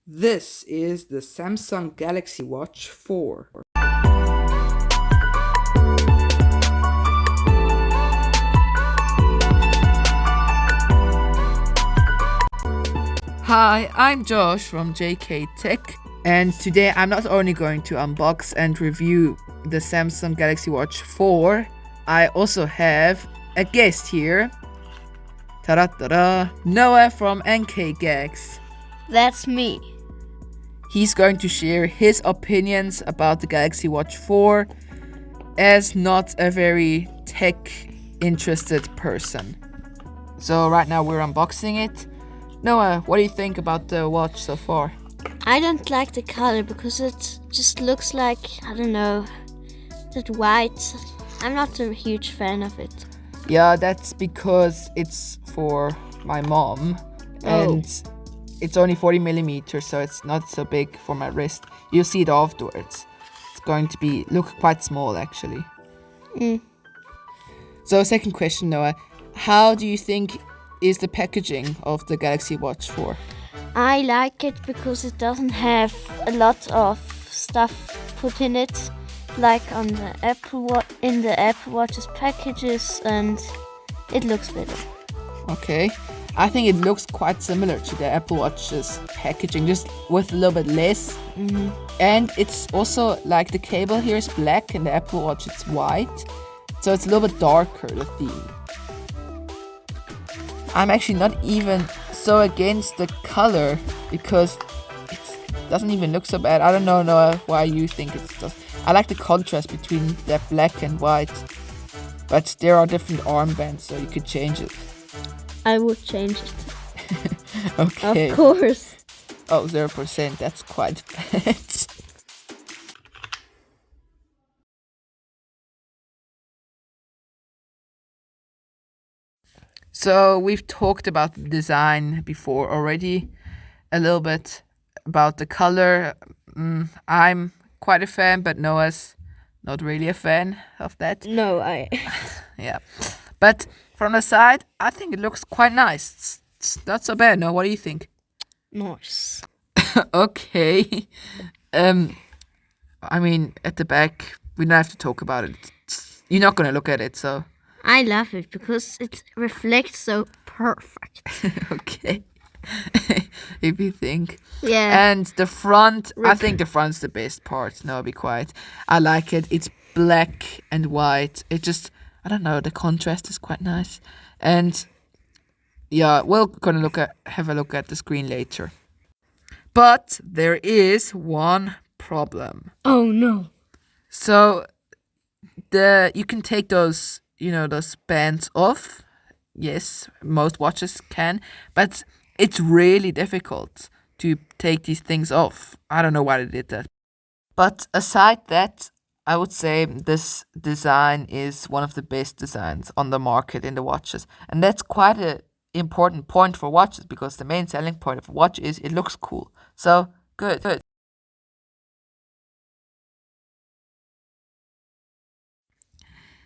This is the Samsung Galaxy Watch 4. Hi, I'm Josh from JK Tech, and today I'm not only going to unbox and review the Samsung Galaxy Watch 4, I also have a guest here. Ta-da-ta-da! Noah from NK Gags. That's me. He's going to share his opinions about the Galaxy Watch 4 as not a very tech interested person. So right now we're unboxing it. Noah, what do you think about the watch so far? I don't like the color because it just looks like, I don't know, that white. I'm not a huge fan of it. Yeah, that's because it's for my mom and it's only 40 millimeters, so it's not so big for my wrist. You'll see it afterwards. It's going to look quite small actually. So second question, Noah, how do you think is the packaging of the Galaxy Watch 4? I like it because it doesn't have a lot of stuff put in it, like on the in the Apple Watch's packages, and it looks better. Okay. I think it looks quite similar to the Apple Watch's packaging, just with a little bit less. And it's also like the cable here is black and the Apple Watch is white. So it's a little bit darker, the theme. I'm actually not even so against the color because it doesn't even look so bad. I don't know, Noah, why you think it's just... I like the contrast between the black and white. But there are different armbands, so you could change it. I would change it. Okay. Of course. Oh, 0%. That's quite bad. So we've talked about the design before already, a little bit about the color. I'm quite a fan, but Noah's not really a fan of that. No, Yeah. But from the side, I think it looks quite nice. It's not so bad. No, what do you think? Nice. Okay. I mean, at the back, we don't have to talk about it. You're not gonna look at it, so I love it because it reflects so perfect. okay. If you think. Yeah. And the front, I think the front's the best part. No, be quiet. I like it. It's black and white. It just, I don't know, the contrast is quite nice. And yeah, we're gonna have a look at the screen later. But there is one problem. Oh no. So you can take those bands off. Yes, most watches can, but it's really difficult to take these things off. I don't know why they did that. But aside that, I would say this design is one of the best designs on the market in the watches. And that's quite an important point for watches because the main selling point of a watch is it looks cool. So, good.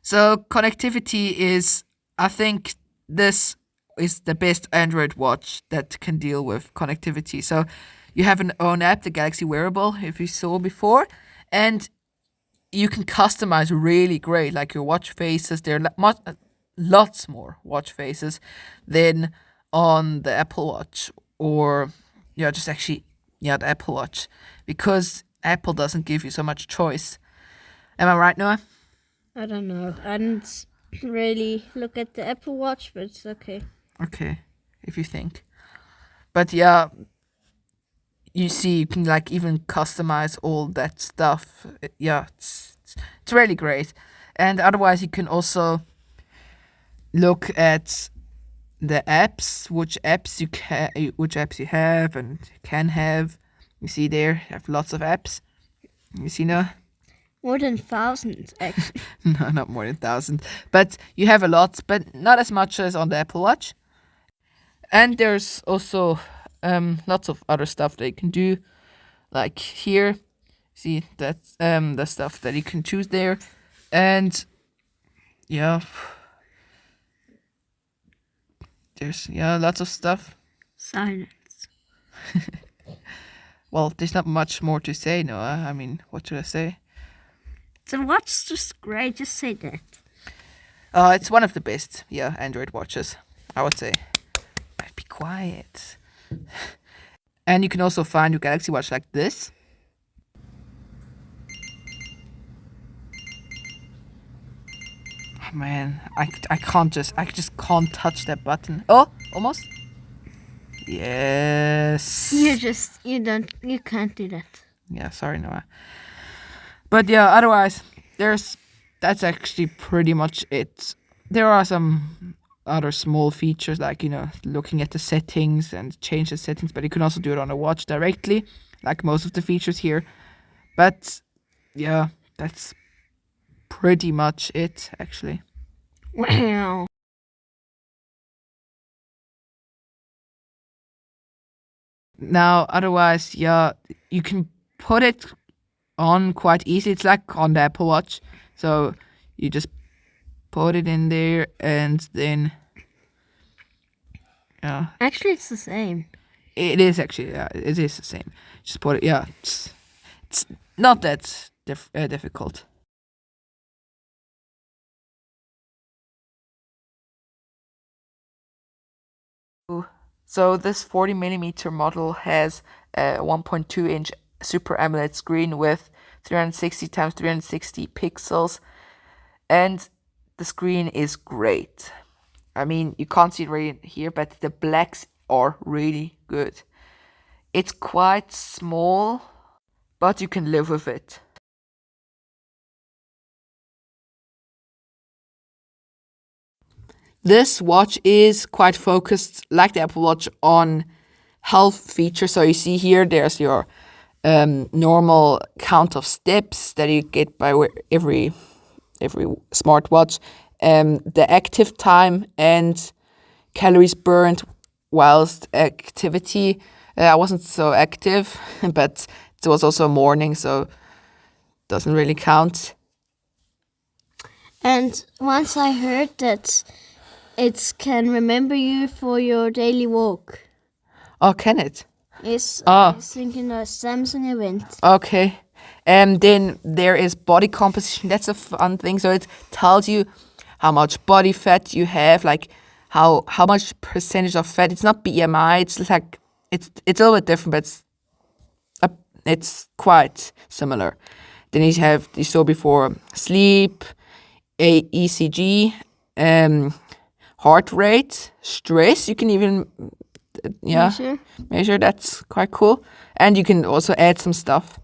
So connectivity is, I think this is the best Android watch that can deal with connectivity. So you have an own app, the Galaxy Wearable, if you saw before, and you can customize really great, like your watch faces. There are lots more watch faces than on the Apple Watch or just actually the Apple Watch because Apple doesn't give you so much choice. Am I right, Noah? I don't know. I didn't really look at the Apple Watch, but it's okay. Okay, if you think. But yeah, you see, you can like even customize all that stuff. Yeah, it's really great. And otherwise, you can also look at the apps, which apps you have and can have. You see there, you have lots of apps. You see now? More than 1,000, actually. No, not more than 1,000. But you have a lot, but not as much as on the Apple Watch. And there's also lots of other stuff that you can do. Like here, see that's the stuff that you can choose there. And yeah, there's lots of stuff. Silence. well, there's not much more to say, Noah. I mean, what should I say? The watch is just great. Just say that. It's one of the best, Android watches, I would say. Be quiet. And you can also find your Galaxy Watch like this. Oh, man, I just can't touch that button. Oh, almost. Yes. You can't do that. Yeah, sorry, Noah. But yeah, otherwise, that's actually pretty much it. There are some other small features like, looking at the settings and change the settings, but you can also do it on a watch directly, like most of the features here. But yeah, that's pretty much it, actually. Wow. Now, otherwise, you can put it on quite easy. It's like on the Apple Watch. So you just put it in there and then Actually, it's the same. it is actually, it is the same. Just put it, it's not that difficult. So this 40mm model has a 1.2-inch Super AMOLED screen with 360 times 360 pixels, and the screen is great. I mean, you can't see it right here, but the blacks are really good. It's quite small, but you can live with it. This watch is quite focused, like the Apple Watch, on health features. So you see here, there's your normal count of steps that you get by every smartwatch, the active time and calories burned whilst activity. I wasn't so active, but it was also morning, so doesn't really count. And once I heard that it can remember you for your daily walk. Oh, can it? Yes, I think in a Samsung event. Okay. Then there is body composition. That's a fun thing. So it tells you how much body fat you have, like how much percentage of fat. It's not BMI. It's like it's a little bit different, but it's quite similar. Then you saw before sleep, ECG, heart rate, stress. You can even measure. That's quite cool. And you can also add some stuff.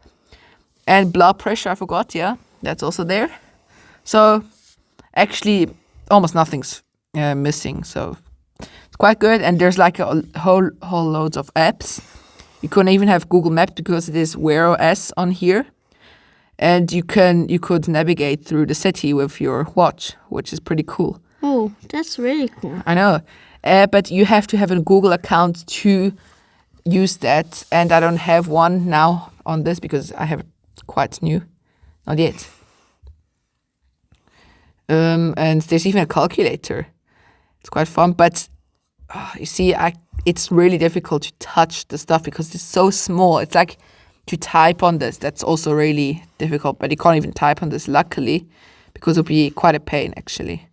And blood pressure, I forgot. Yeah, that's also there. So actually, almost nothing's missing. So it's quite good. And there's like a whole loads of apps. You couldn't even have Google Maps because it is Wear OS on here. And you could navigate through the city with your watch, which is pretty cool. Oh, that's really cool. I know. But you have to have a Google account to use that. And I don't have one now on this because I have it quite new. Not yet. And there's even a calculator. It's quite fun. But you see, it's really difficult to touch the stuff because it's so small. It's like to type on this. That's also really difficult. But you can't even type on this, luckily, because it would be quite a pain, actually.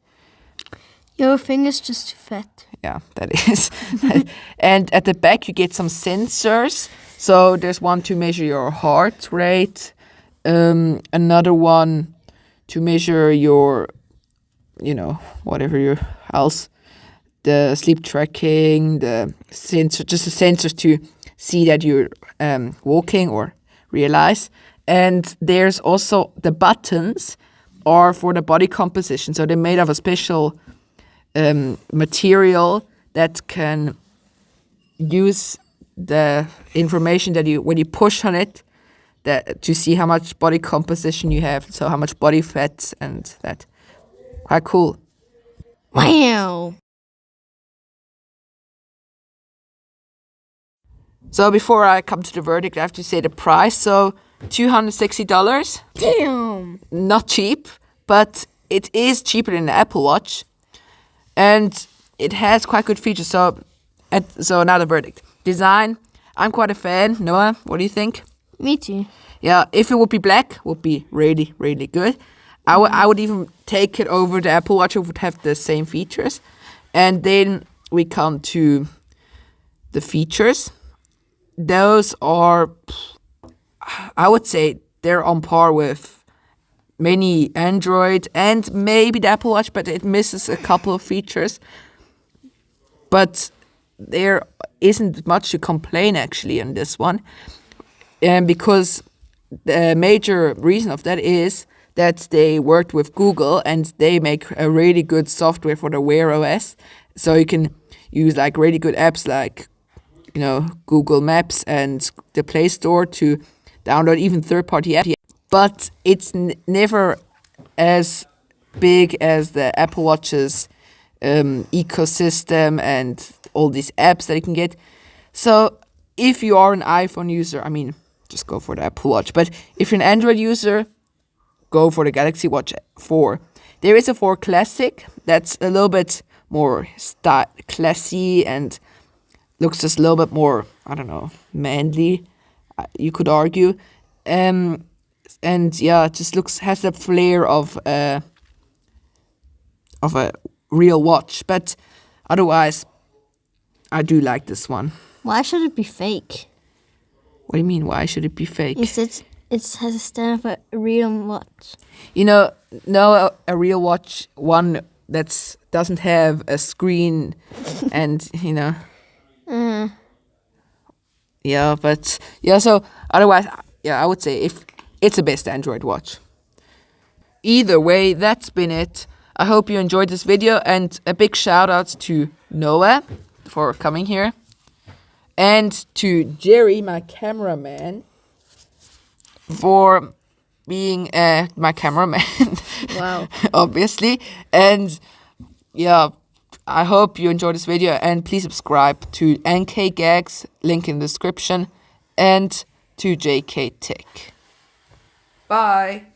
Your finger's just too fat. Yeah, that is. And at the back, you get some sensors. So there's one to measure your heart rate, another one to measure your, whatever else, the sleep tracking, the sensor, just the sensors to see that you're walking or realize. And there's also the buttons are for the body composition. So they're made of a special material that can use the information that when you push on it, that to see how much body composition you have, so how much body fat and that. Quite cool. Wow. So before I come to the verdict, I have to say the price. So $260. Damn. Not cheap, but it is cheaper than the Apple Watch. And it has quite good features. So now the verdict. Design, I'm quite a fan. Noah, what do you think? Me too. Yeah, if it would be black, would be really, really good. I would even take it over the Apple Watch. It would have the same features. And then we come to the features. Those are, I would say, they're on par with many Android and maybe the Apple Watch, but it misses a couple of features. But there isn't much to complain actually on this one. And because the major reason of that is that they worked with Google and they make a really good software for the Wear OS. So you can use like really good apps like, Google Maps and the Play Store to download even third-party apps. But it's never as big as the Apple Watch's ecosystem and all these apps that you can get. So if you are an iPhone user, just go for the Apple Watch. But if you're an Android user, go for the Galaxy Watch 4. There is a 4 Classic that's a little bit more classy and looks just a little bit more, manly, you could argue. And yeah, it just has the flair of a real watch. But otherwise, I do like this one. Why should it be fake? What do you mean, why should it be fake? It has a stand for a real watch. A real watch, one that doesn't have a screen and, so otherwise, I would say if it's the best Android watch. Either way, that's been it. I hope you enjoyed this video, and a big shout out to Noah for coming here. And to Jerry, my cameraman, for being my cameraman. Wow. Obviously. And yeah, I hope you enjoyed this video. And please subscribe to NK Gags, link in the description, and to JK Tech. Bye.